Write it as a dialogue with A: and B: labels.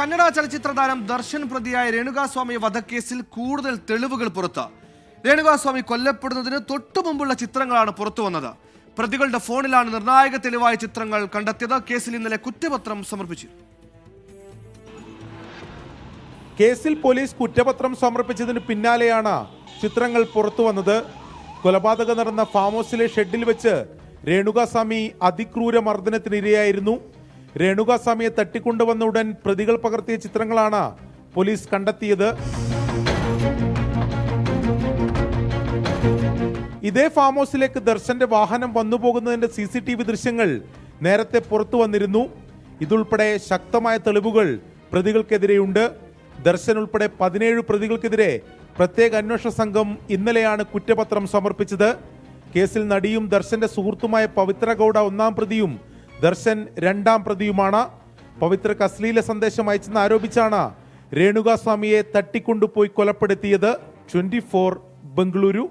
A: കന്നഡ ചലച്ചിത്ര താരം ദർശൻ പ്രതിയായ രേണുകാസ്വാമി വധക്കേസിൽ കൂടുതൽ തെളിവുകൾ പുറത്ത്. രേണുകാസ്വാമി കൊല്ലപ്പെടുന്നതിന് തൊട്ടു മുമ്പുള്ള ചിത്രങ്ങളാണ് പുറത്തു വന്നത്. പ്രതികളുടെ ഫോണിലാണ് നിർണായക തെളിവായ ചിത്രങ്ങൾ കണ്ടെത്തിയത്. കേസിൽ ഇന്നലെ കുറ്റപത്രം സമർപ്പിച്ചു.
B: കേസിൽ പോലീസ് കുറ്റപത്രം സമർപ്പിച്ചതിന് പിന്നാലെയാണ് ചിത്രങ്ങൾ പുറത്തു വന്നത്. കൊലപാതകം നടന്ന ഫാം ഹൗസിലെ ഷെഡിൽ വെച്ച് രേണുകാസ്വാമി അതിക്രൂര മർദ്ദനത്തിനിരയായിരുന്നു. രേണുകാസ്വാമിയെ തട്ടിക്കൊണ്ടുവന്ന ഉടൻ പ്രതികൾ പകർത്തിയ ചിത്രങ്ങളാണ് പോലീസ് കണ്ടെത്തിയത്. ഇതേ ഫാം ഹൗസിലേക്ക് ദർശന്റെ വാഹനം വന്നുപോകുന്നതിന്റെ CCTV ദൃശ്യങ്ങൾ നേരത്തെ പുറത്തു വന്നിരുന്നു. ഇതുൾപ്പെടെ ശക്തമായ തെളിവുകൾ പ്രതികൾക്കെതിരെയുണ്ട്. ദർശൻ ഉൾപ്പെടെ 17 പ്രതികൾക്കെതിരെ പ്രത്യേക അന്വേഷണ സംഘം ഇന്നലെയാണ് കുറ്റപത്രം സമർപ്പിച്ചത്. കേസിൽ നടിയും ദർശന്റെ സുഹൃത്തുമായ പവിത്ര ഗൌഡ 1-ാം പ്രതിയും ദർശൻ 2-ാം പ്രതിയുമാണ്. പവിത്രക്ക് അശ്ലീല സന്ദേശം അയച്ചെന്ന് ആരോപിച്ചാണ് രേണുകാസ്വാമിയെ തട്ടിക്കൊണ്ടുപോയി കൊലപ്പെടുത്തിയത്. 24 ബംഗളൂരു.